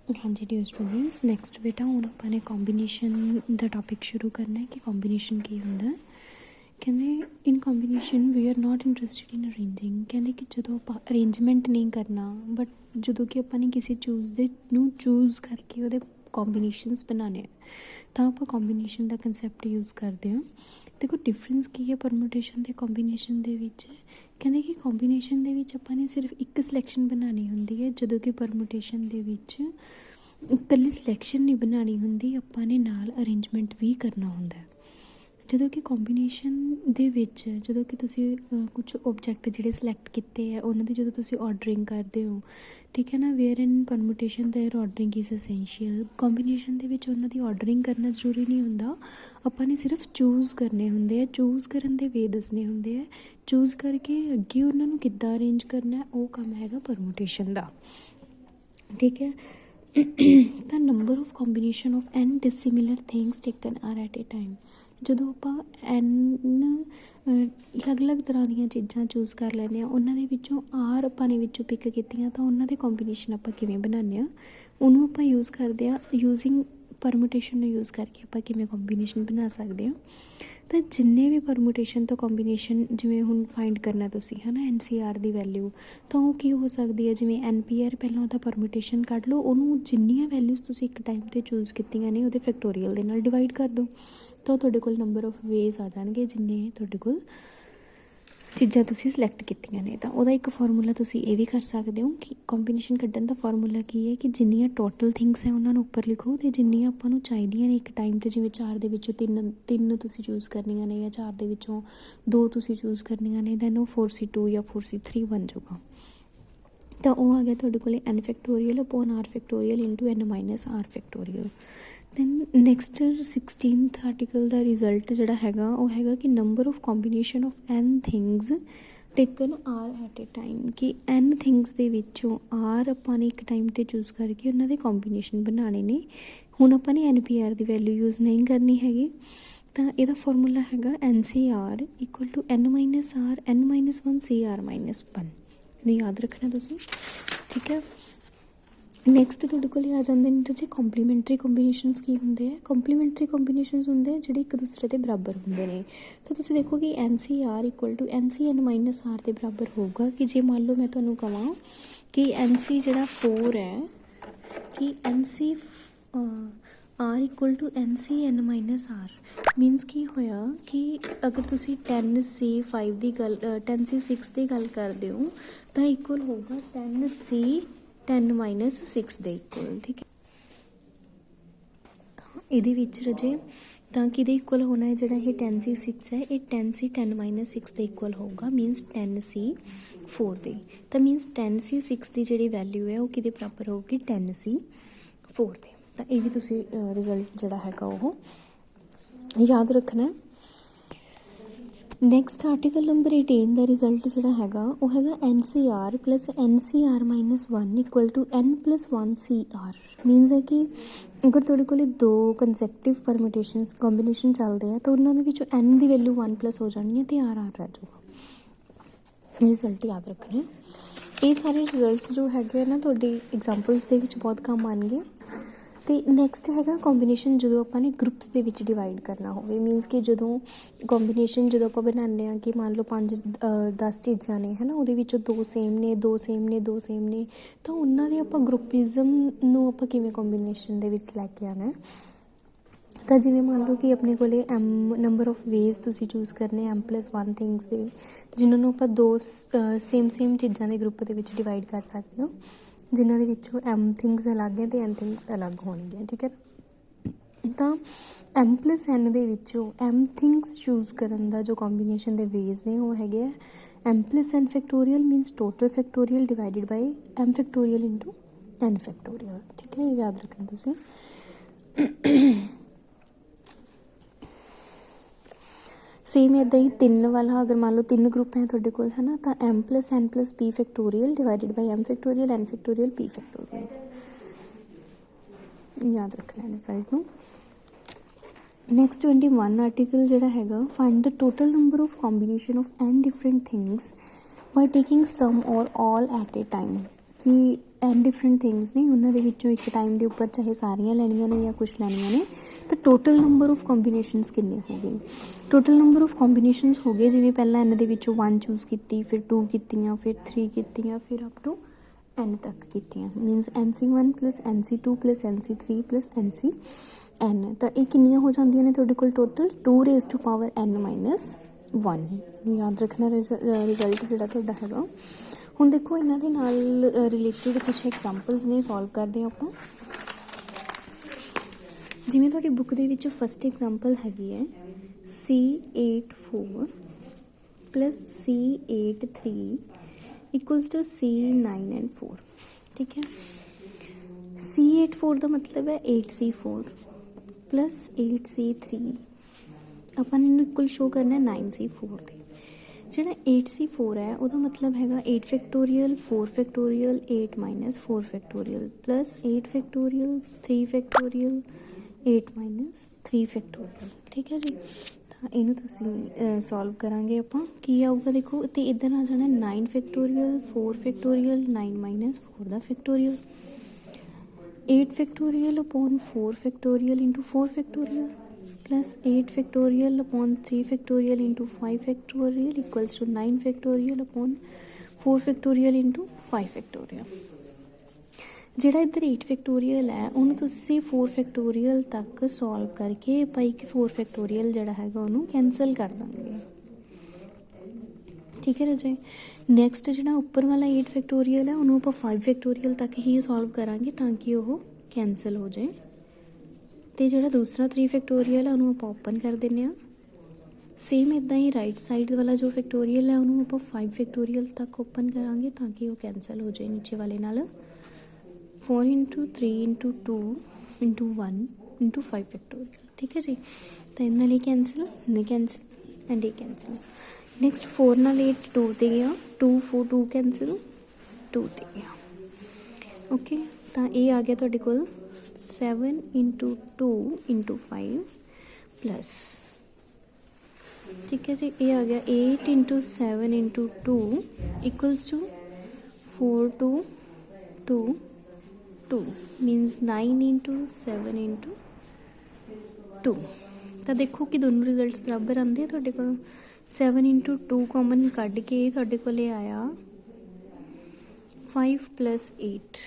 हाँ जी dear students, next बेटा हुण आपां ने कॉम्बीनेशन दा टॉपिक शुरू करना है कि कॉम्बीनेशन की हुंदा। कहंदे in combination we are not interested in arranging. कहंदे कि जदों आपां अरेंजमेंट नहीं करना, बट जदों कि आपां ने किसी चूज़ दे नूं चूज़ करके ਉਹਦੇ कॉम्बीनेशनस बनाने ਤਾਂ ਆਪਾਂ कॉम्बीनेशन ਦਾ कंसैप्ट यूज़ करते हैं। देखो डिफरेंस की है परमुटेशन ते कॉम्बीनेशन दे विच। कहंदे कि कॉम्बीनेशन दे विच आपां ने सिर्फ एक सिलैक्शन बनानी हुंदी है, जदों कि परमुटेशन दे विच इकल्ली सिलैक्शन नहीं बनानी हुंदी, आपां ने नाल अरेंजमेंट भी करना हुंदा है। ਜਦੋਂ ਕਿ ਕੰਬੀਨੇਸ਼ਨ ਦੇ ਵਿੱਚ ਜਦੋਂ ਕਿ ਤੁਸੀਂ ਕੁਝ ਓਬਜੈਕਟ ਜਿਹੜੇ ਸਿਲੈਕਟ ਕੀਤੇ ਆ ਉਹਨਾਂ ਦੀ ਜਦੋਂ ਤੁਸੀਂ ਆਰਡਰਿੰਗ ਕਰਦੇ ਹੋ, ਠੀਕ ਹੈ ਨਾ, where in permutation there ordering is essential. Combination ਦੇ ਵਿੱਚ ਉਹਨਾਂ ਦੀ ਆਰਡਰਿੰਗ ਕਰਨਾ ਜ਼ਰੂਰੀ ਨਹੀਂ ਹੁੰਦਾ, ਆਪਾਂ ਨੇ ਸਿਰਫ ਚੂਜ਼ ਕਰਨੇ ਹੁੰਦੇ ਆ, ਚੂਜ਼ ਕਰਨ ਦੇ ਵੇ ਦੱਸਣੇ ਹੁੰਦੇ ਆ, ਚੂਜ਼ ਕਰਕੇ ਅੱਗੇ ਉਹਨਾਂ ਨੂੰ ਕਿੱਦਾਂ ਅਰੇਂਜ ਕਰਨਾ ਉਹ ਕੰਮ ਹੈਗਾ ਪਰਮੂਟੇਸ਼ਨ ਦਾ, ਠੀਕ ਹੈ। ਤਾਂ number of combination of N dissimilar things taken R at a time. ਜਦੋਂ ਆਪਾਂ ਐਨ ਅਲੱਗ-ਅਲੱਗ ਤਰ੍ਹਾਂ ਦੀਆਂ ਚੀਜ਼ਾਂ ਚੂਜ਼ ਕਰ ਲੈਂਦੇ ਹਾਂ, ਉਹਨਾਂ ਦੇ ਵਿੱਚੋਂ ਆਰ ਆਪਾਂ ਨੇ ਵਿੱਚੋਂ ਪਿਕ ਕੀਤੀਆਂ, ਤਾਂ ਉਹਨਾਂ ਦੇ ਕੰਬੀਨੇਸ਼ਨ ਆਪਾਂ ਕਿਵੇਂ ਬਣਾਉਂਦੇ ਹਾਂ ਉਹਨੂੰ ਆਪਾਂ ਯੂਜ਼ ਕਰਦੇ ਹਾਂ। ਯੂਜ਼ਿੰਗ ਪਰਮੂਟੇਸ਼ਨ ਨੂੰ ਯੂਜ਼ ਕਰਕੇ ਆਪਾਂ ਕਿਵੇਂ ਕੰਬੀਨੇਸ਼ਨ ਬਣਾ ਸਕਦੇ ਹਾਂ। ਤਾਂ ਜਿੰਨੇ ਵੀ ਪਰਮੂਟੇਸ਼ਨ ਤੋਂ ਕੰਬੀਨੇਸ਼ਨ, ਜਿਵੇਂ ਹੁਣ ਫਾਈਂਡ ਕਰਨਾ ਤੁਸੀਂ ਹੈ ਨਾ NCR ਦੀ ਵੈਲਿਊ, ਤਾਂ ਉਹ ਕੀ ਹੋ ਸਕਦੀ ਹੈ, ਜਿਵੇਂ NPR ਪਹਿਲਾਂ ਉਹਦਾ ਪਰਮੂਟੇਸ਼ਨ ਕੱਢ ਲਓ, ਉਹਨੂੰ ਜਿੰਨੀਆਂ ਵੈਲਿਊਜ਼ ਤੁਸੀਂ ਇੱਕ ਟਾਈਮ 'ਤੇ ਚੂਜ਼ ਕੀਤੀਆਂ ਨੇ ਉਹਦੇ ਫੈਕਟੋਰੀਅਲ ਦੇ ਨਾਲ ਡਿਵਾਈਡ ਕਰ ਦਿਓ, ਤਾਂ ਤੁਹਾਡੇ ਕੋਲ ਨੰਬਰ ਆਫ ਵੇਜ਼ ਆ ਜਾਣਗੇ ਜਿੰਨੇ ਤੁਹਾਡੇ ਕੋਲ ਚੀਜ਼ਾਂ ਤੁਸੀਂ ਸਿਲੈਕਟ ਕੀਤੀਆਂ ਨੇ। ਤਾਂ ਉਹਦਾ ਇੱਕ ਫਾਰਮੂਲਾ ਤੁਸੀਂ ਇਹ ਵੀ ਕਰ ਸਕਦੇ ਹੋ ਕਿ ਕੰਬੀਨੇਸ਼ਨ ਕੱਢਣ ਦਾ ਫਾਰਮੂਲਾ ਕੀ ਹੈ ਕਿ ਜਿੰਨੀਆਂ ਟੋਟਲ ਥਿੰਗਸ ਹੈ ਉਹਨਾਂ ਨੂੰ ਉੱਪਰ ਲਿਖੋ, ਅਤੇ ਜਿੰਨੀਆਂ ਆਪਾਂ ਨੂੰ ਚਾਹੀਦੀਆਂ ਨੇ ਇੱਕ ਟਾਈਮ 'ਤੇ, ਜਿਵੇਂ 4 ਦੇ ਵਿੱਚੋਂ ਤਿੰਨ ਤੁਸੀਂ ਚੂਜ਼ ਕਰਨੀਆਂ ਨੇ, ਜਾਂ 4 ਦੇ ਵਿੱਚੋਂ 2 ਤੁਸੀਂ ਚੂਜ਼ ਕਰਨੀਆਂ ਨੇ, ਦੈਨ ਉਹ 4C2 ਜਾਂ 4C3 ਬਣ ਜਾਊਗਾ। ਤਾਂ ਉਹ ਆ ਗਿਆ ਤੁਹਾਡੇ ਕੋਲ n factorial upon r factorial into n minus r factorial. Then next 16th article ਦਾ ਰਿਜ਼ਲਟ ਜਿਹੜਾ ਹੈਗਾ ਉਹ ਹੈਗਾ ਕਿ number of combination of n things taken R at a time, ਕਿ n ਥਿੰਗਸ ਦੇ ਵਿੱਚੋਂ r ਆਪਾਂ ਨੇ ਇੱਕ ਟਾਈਮ 'ਤੇ ਚੂਜ਼ ਕਰਕੇ ਉਹਨਾਂ ਦੇ ਕੰਬੀਨੇਸ਼ਨ ਬਣਾਉਣੇ ਨੇ। ਹੁਣ ਆਪਾਂ ਨੇ NPR ਦੀ ਵੈਲਿਊ ਯੂਜ਼ ਨਹੀਂ ਕਰਨੀ ਹੈਗੀ, ਤਾਂ ਇਹਦਾ ਫਾਰਮੂਲਾ ਹੈਗਾ NCR equal to n minus r n minus 1 CR minus 1 ਨੂੰ ਯਾਦ ਰੱਖਣਾ ਤੁਸੀਂ, ਠੀਕ ਹੈ। ਨੈਕਸਟ ਤੁਹਾਡੇ ਕੋਲ ਆ ਜਾਂਦੇ ਨੇ ਜੀ ਕੰਪਲੀਮੈਂਟਰੀ ਕੰਬੀਨੇਸ਼ਨਸ। ਕੀ ਹੁੰਦੇ ਆ ਕੰਪਲੀਮੈਂਟਰੀ ਕੰਬੀਨੇਸ਼ਨਸ? ਹੁੰਦੇ ਆ ਜਿਹੜੇ ਇੱਕ ਦੂਸਰੇ ਦੇ ਬਰਾਬਰ ਹੁੰਦੇ ਨੇ। ਤਾਂ ਤੁਸੀਂ ਦੇਖੋ ਕਿ NCR equal to NCN minus R ਦੇ ਬਰਾਬਰ ਹੋਊਗਾ। ਕਿ ਜੇ ਮੰਨ ਲਓ ਮੈਂ ਤੁਹਾਨੂੰ ਕਹਾਂ ਕਿ NC ਜਿਹੜਾ 4 ਹੈ, ਕਿ NC R equal to NCN minus R means ਕੀ ਹੋਇਆ ਕਿ ਅਗਰ ਤੁਸੀਂ 10C5 ਦੀ ਗੱਲ 10C6 ਦੀ ਗੱਲ ਕਰਦੇ ਹੋ ਤਾਂ ਇਕੁਅਲ ਹੋਊਗਾ 10C 10 ਮਾਈਨਸ 6 ਦੇ ਇਕੁਅਲ, ਠੀਕ ਹੈ। ਤਾਂ ਇਹਦੇ ਵਿੱਚ ਰਜੇ ਤਾਂ ਕਿਹਦੇ ਇਕੁਅਲ ਹੋਣਾ ਹੈ, ਜਿਹੜਾ ਇਹ 10C6 ਹੈ ਇਹ 10C 10 ਮਾਈਨਸ 6 ਦੇ ਇਕੁਅਲ ਹੋਊਗਾ, ਮੀਨਸ 10C4 ਦੇ। ਤਾਂ ਮੀਨਸ 10C6 ਦੀ ਜਿਹੜੀ ਵੈਲਿਊ ਹੈ ਉਹ ਕਿਹਦੇ ਬਰਾਬਰ ਹੋਊਗੀ 10C4 ਦੇ। ਤਾਂ ਇਹ ਵੀ ਤੁਸੀਂ ਰਿਜ਼ਲਟ ਜਿਹੜਾ ਹੈਗਾ ਉਹ ਯਾਦ ਰੱਖਣਾ। ਨੈਕਸਟ ਆਰਟੀਕਲ ਨੰਬਰ 18 ਦਾ ਰਿਜ਼ਲਟ ਜਿਹੜਾ ਹੈਗਾ ਉਹ ਹੈਗਾ NCR plus NCR minus 1 equal to N plus 1 CR। Means ਹੈ ਕਿ ਅਗਰ ਤੁਹਾਡੇ ਕੋਲ 2 ਕੰਸੈਕਟਿਵ ਪਰਮੂਟੇਸ਼ਨਸ ਕੰਬੀਨੇਸ਼ਨ ਚੱਲਦੇ ਆ ਤਾਂ ਉਹਨਾਂ ਦੇ ਵਿੱਚੋਂ N ਦੀ ਵੈਲਿਊ 1 ਪਲੱਸ ਹੋ ਜਾਣੀ ਹੈ ਅਤੇ R ਰਹਿ ਜਾਊਗਾ। ਰਿਜ਼ਲਟ ਯਾਦ ਰੱਖਣੇ। ਇਹ ਸਾਰੇ ਰਿਜ਼ਲਟਸ ਜੋ ਹੈਗੇ ਨਾ ਤੁਹਾਡੀ ਐਗਜ਼ਾਮਪਲਸ ਦੇ ਵਿੱਚ ਬਹੁਤ ਕੰਮ ਆਉਣਗੇ। ਅਤੇ ਨੈਕਸਟ ਹੈਗਾ ਕੰਬੀਨੇਸ਼ਨ ਜਦੋਂ ਆਪਾਂ ਨੇ ਗਰੁੱਪਸ ਦੇ ਵਿੱਚ ਡਿਵਾਈਡ ਕਰਨਾ ਹੋਵੇ। ਮੀਨਸ ਕਿ ਜਦੋਂ ਕੰਬੀਨੇਸ਼ਨ ਜਦੋਂ ਆਪਾਂ ਬਣਾਉਂਦੇ ਹਾਂ ਕਿ ਮੰਨ ਲਓ 5-10 ਚੀਜ਼ਾਂ ਨੇ ਹੈ ਨਾ, ਉਹਦੇ ਵਿੱਚੋਂ 2 ਸੇਮ ਨੇ 2 ਸੇਮ ਨੇ 2 ਸੇਮ ਨੇ, ਤਾਂ ਉਹਨਾਂ ਦੇ ਆਪਾਂ ਗਰੁੱਪਿਜ਼ਮ ਨੂੰ ਆਪਾਂ ਕਿਵੇਂ ਕੰਬੀਨੇਸ਼ਨ ਦੇ ਵਿੱਚ ਲੈ ਕੇ ਆਉਣਾ। ਤਾਂ ਜਿਵੇਂ ਮੰਨ ਲਓ ਕਿ ਆਪਣੇ ਕੋਲ M ਨੰਬਰ ਆਫ ਵੇਜ਼ ਤੁਸੀਂ ਚੂਜ਼ ਕਰਨੇ M+1 ਥਿੰਗਸ ਦੇ, ਜਿਨ੍ਹਾਂ ਨੂੰ ਆਪਾਂ 2 ਸੇਮ ਚੀਜ਼ਾਂ ਦੇ ਗਰੁੱਪ ਦੇ ਵਿੱਚ ਡਿਵਾਈਡ ਕਰ ਸਕਦੇ ਹੋ, ਜਿਨ੍ਹਾਂ ਦੇ ਵਿੱਚੋਂ M ਥਿੰਗਸ ਅਲੱਗ ਹੈ ਅਤੇ N ਥਿੰਗਸ ਅਲੱਗ ਹੋਣਗੀਆਂ, ਠੀਕ ਹੈ। ਤਾਂ M+N ਦੇ ਵਿੱਚੋਂ M ਥਿੰਗਸ ਚੂਜ਼ ਕਰਨ ਦਾ ਜੋ ਕੰਬੀਨੇਸ਼ਨ ਦੇ ਵੇਜ਼ ਨੇ ਉਹ ਹੈਗੇ ਆ M+N factorial means total factorial divided by M factorial into N factorial, ਠੀਕ ਹੈ। ਯਾਦ ਰੱਖਣਾ ਤੁਸੀਂ। ਸੇਮ ਇੱਦਾਂ ਹੀ 3 ਵਾਲਾ ਅਗਰ ਮੰਨ ਲਓ 3 ਗਰੁੱਪ ਹੈ ਤੁਹਾਡੇ ਕੋਲ ਹੈ ਨਾ, ਤਾਂ M+N+P factorial divided by M factorial N factorial P factorial, ਯਾਦ ਰੱਖਣਾ ਹੈ ਸਾਈਡ ਨੂੰ। ਨੈਕਸਟ 21 ਆਰਟੀਕਲ ਜਿਹੜਾ ਹੈਗਾ find the total number of combination of N different things by taking some or all at a time. ਕਿ N different things ने उन्होंने विचों एक टाइम के उपर चाहे सारियां लैनियां ने या कुछ लैनियां ने तो टोटल नंबर ऑफ कॉम्बीनेशनस किन्ने हो गए टोटल नंबर ऑफ कॉम्बीनेशनस हो गए जिवें पहला एन दे विचों 1 चूज़ की फिर 2 कीतियां फिर 3 कीतियां फिर अप टू एन तक कीतियां means NC1 plus NC2 plus NC3 plus NCN तो ये किन्नियां हो जांदियां ने तुहाडे कोल total 2 raise to power n minus 1 याद रखना रिजल्ट जिहड़ा तुहाडा हैगा। हुण देखो इन्हां दे नाल रिलेटेड कुछ एग्जांपल्स ने सॉल्व करदे आं आपां जिवें तुहाडी बुक दे विच फस्ट एग्जांपल हैगी है C84 plus C83 equals to C9 and 4 ठीक है। C84 का मतलब है 8C4 प्लस 8C3 अपन इनू इक्वल शो करना है 9C4 दे जिहड़ा 8C4 है उहदा मतलब हैगा 8 factorial 4 factorial 8 minus 4 factorial plus 8 factorial 3 factorial 8 minus 3 factorial ठीक है जी। तो इनू तुसीं सॉल्व करांगे आपां की आऊगा देखो तो इधर आ जाना 9 फैक्टोरियल 4 फैक्टोरियल 9 माइनस 4 दा factorial 8 factorial upon 4 factorial into 4 factorial plus 8 factorial upon 3 factorial into 5 factorial equals to 9 factorial upon 4 factorial into 5 factorial जिहड़ा इधर 8 फैक्टोरियल है उन्होंने तुसीं 4 फैक्टोरियल तक सॉल्व करके पाई कि 4 फैक्टोरियल जिहड़ा हैगा उन्होंने कैंसल कर देंगे ठीक है राजे। नैक्सट जिहड़ा उपर वाला 8 फैक्टोरियल है उन्होंने आपां 5 फैक्टोरियल तक ही सॉल्व करांगे ताकि वो कैंसल हो जाए तो जिहड़ा दूसरा 3 फैक्टोरियल है उन्होंने आपां ओपन कर देने आ सेम इदा ही राइट साइड वाला जो फैक्टोरियल है उन्होंने आपां 5 फैक्टोरियल तक ओपन करांगे ताकि वो कैंसल हो जाए नीचे वाले नाल 4 into 3 into 2 into 1 into 5 factorial ठीक है जी। तो इन्ना लिए कैंसल एंड ये कैंसल नैक्सट 4 नाल 8 2 ते गया 2 4 2 कैंसल 2 ते गया ओके। तो ये आ गया तुहाडे कोल 7 इंटू 2 इंटू 5 प्लस ठीक है जी ये आ गया 8 into 7 into 2 equals to 4 2 2 2 means 9 into 7 into 2 तो देखो कि दोनों रिजल्ट्स बराबर आते हैं तुहाडे कोल 7 इंटू 2 कॉमन कढ़ के तुहाडे कोल आया 5 प्लस 8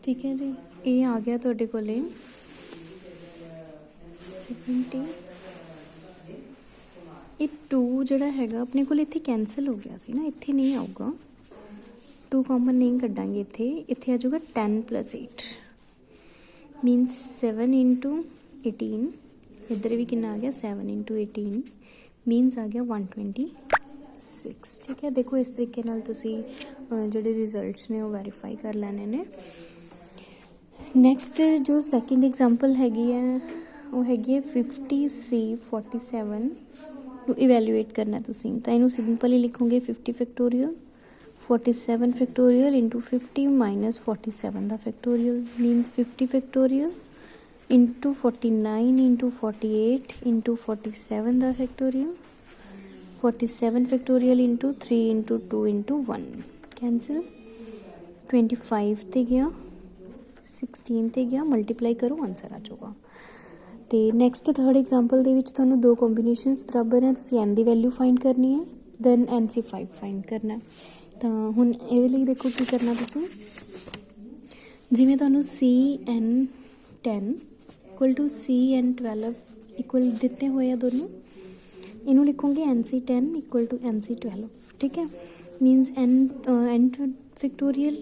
ठीक है जी। ये आ गया तुहाडे कोले 70 ये 2 जिहड़ा हैगा अपने कोल इत्थे कैंसल हो गया सी ना इत्थे नहीं आऊगा 2 कॉमन नहीं कड्डांगे इत्थे आ जाऊगा 10 प्लस 8 मीनस 7 इंटू 18 इधर भी कितना आ गया 7 इंटू 18 मीनस आ गया 126 ठीक है। देखो इस तरीके नाल तुसी जिहड़े रिजल्ट्स ने वो वैरीफाई कर लेने ने। नैक्सट जो सैकेंड एग्जांपल हैगी है वो हैगी है 50C47 ਨੂੰ इवैल्यूएट करना तुसीं तो इनू सिंपल ही लिखोगे 50 फैक्टोरियल 47 फैक्टोरियल इंटू 50 माइनस 47 दा factorial मीनस 50 factorial into 49 into 48 into 47 दा factorial 47 factorial into 3 into 2 into 1 cancel 25 ते गया 16 ते गया मल्टीप्लाई करो आंसर आ जाऊगा। तो नैक्सट थर्ड एग्जांपल दे विच तुहानूं 2 कॉम्बीनेशनस बराबर है तुसीं n दी वैल्यू फाइंड करनी है दैन NC5 फाइंड करना है। तो हुण इहदे लई देखो की करना तुसीं जिवें तुहानूं CN10 equal to CN12 equal दिते हुए दोनों इनू लिखोगे NC10 इक्वल टू NC12 ठीक है मीनस n factorial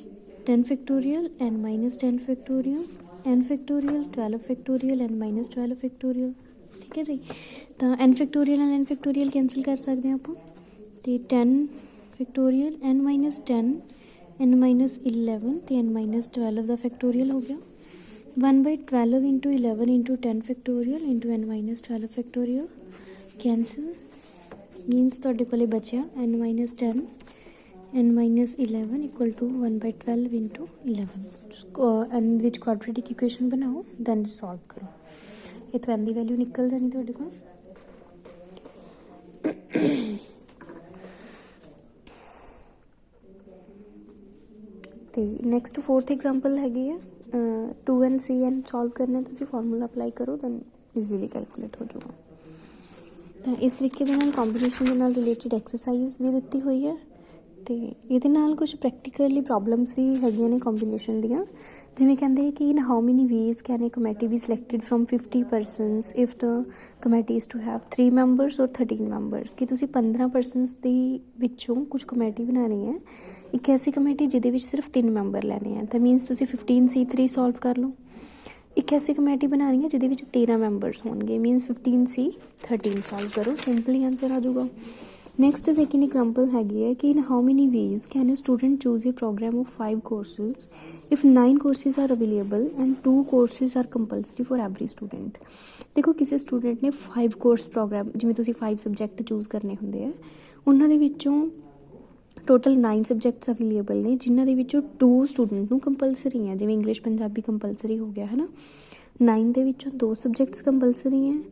10 factorial n minus 10 factorial n factorial 12 factorial n minus 12 factorial ठीक है जी। तो n factorial and n factorial cancel कर सकते हैं आप तो 10 factorial n minus 10 n minus 11 तो n माइनस 12 का फैक्टोरियल हो गया 1/12 into 11 into 10 factorial into n minus 12 factorial cancel means तुहाडे कोले बचिया n minus 10 n minus 11 equal to 1/12 into 11 and which quadratic equation बनाओ दैन सॉल्व करो। इत्थों एन दी वैल्यू निकल जानी तुहाडे कोल। तो नैक्सट 4th एग्जाम्पल हैगी है 2n cn सॉल्व करना, तुसी फार्मूला अप्लाई करो दैन ईजीली कैलकुलेट हो जाऊगा। तो इस तरीके दे नाल कॉम्बीनेशन दे नाल रिलेटेड एक्सरसाइज भी दिती हुई है, तो ये कुछ प्रैक्टिकली प्रॉब्लम्स भी हैगियां ने कॉम्बीनेशन दियाँ, जिमें कहते कि in how many ways can a committee be selected from 50 persons if the committee is to have 3 members और 13 मैंबरस, कि तुसी 15 पर्सनस दी विचों कुछ कमेटी बनानी है, एक ऐसी कमेटी जिहदे विच सिर्फ 3 मैंबर लैने हैं, तो मीनस तुसी 15C3 सॉल्व कर लो। एक ऐसी कमेटी बनानी है जिहदे विच 13 मैंबरस होणगे, मीनस 15C13 सॉल्व करो, सिंपली आंसर आ जाऊगा। नैक्सट सैकेंड एग्जाम्पल हैगी है कि in how many ways can a student choose a program of 5 courses if 9 courses are available and 2 courses are compulsory for every student. देखो किसी student ने 5 course programme, जिमें तुसी 5 सबजैक्ट चूज करने होंगे है, उन्होंने विचों टोटल 9 सबजैक्ट्स अवेलेबल ने, जिन्होंने विचों 2 स्टूडेंट नूं कंपलसरी है, जिमें इंग्लिश पंजाबी कंपलसरी हो गया है ना। 9 दे विचों 2 सबजैक्ट्स कंपलसरी हैं,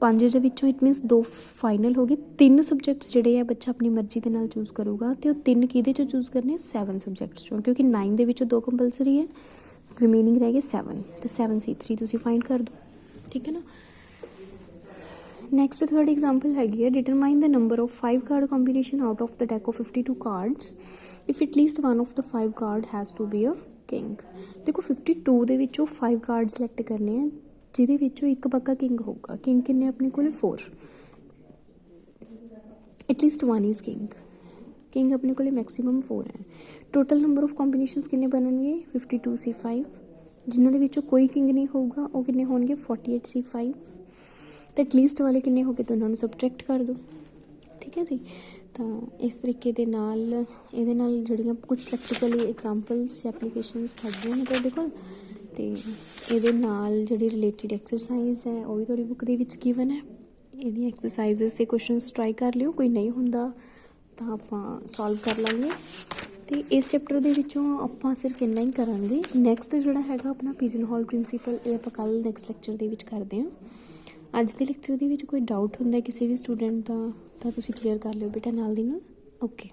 5 दे विचों इट मीनस 2 फाइनल हो गए, 3 सबजैक्ट्स जिहड़े है बच्चा अपनी मर्जी दे नाल चूज करूगा, तो 3 किहदे चों चूज करने 7 सबजैक्ट्स चों, क्योंकि 9 दे विचों 2 कंपलसरी है, रिमेनिंग रह गए 7, तो 7C3 तुसीं फाइंड कर दो, ठीक है ना। नैक्सट थर्ड एग्जाम्पल हैगी है determine the number of 5 card combination out of the deck of 52 cards if at least one of the 5 card has to be a king. देखो 52 दे विचों 5 कार्ड सिलेक्ट करने हैं, जिहदे विचों एक पक्का किंग होगा। किंग किन्ने अपने कोल 4, एटलीस्ट 1 इज़ किंग, किंग अपने कोल मैक्सीमम 4 है। टोटल नंबर ऑफ कॉम्बीनेशनस किन्ने बनणगे 52C5, जिन्हां दे विचों कोई किंग नहीं होगा, वो किन्ने होणगे 48C5, तो एटलीस्ट वाले किन्ने हो गए तो उन्होंने सबट्रैक्ट कर दो, ठीक है जी। तो इस तरीके दे नाल इहदे नाल जिहड़ियां कुछ प्रैक्टिकली एग्जाम्पल्स एप्लीकेशनस हैगियां ने तुहाडे कोल, ते इहदे नाल जिहड़ी रिलेटेड एक्सरसाइज है वो भी तुहाडी बुक दे विच गिवन है। इहदी एक्सरसाइजेस ते क्वेश्चनस ट्राई कर लिओ, कोई नहीं हुंदा तां आपां सॉल्व कर लांगे। तो इस चैप्टर दे विचों आपां सिर्फ इन्ना ही करांगे। नैक्सट जिहड़ा हैगा अपना पिजन हॉल प्रिंसीपल, ये आपां कल नैक्सट लैक्चर दे विच करदे हां। अज के लैक्चर दे विच कोई डाउट हुंदा किसी भी स्टूडेंट का, तो तुसीं क्लीयर कर लिओ बेटा नाल दी नाल। ओके।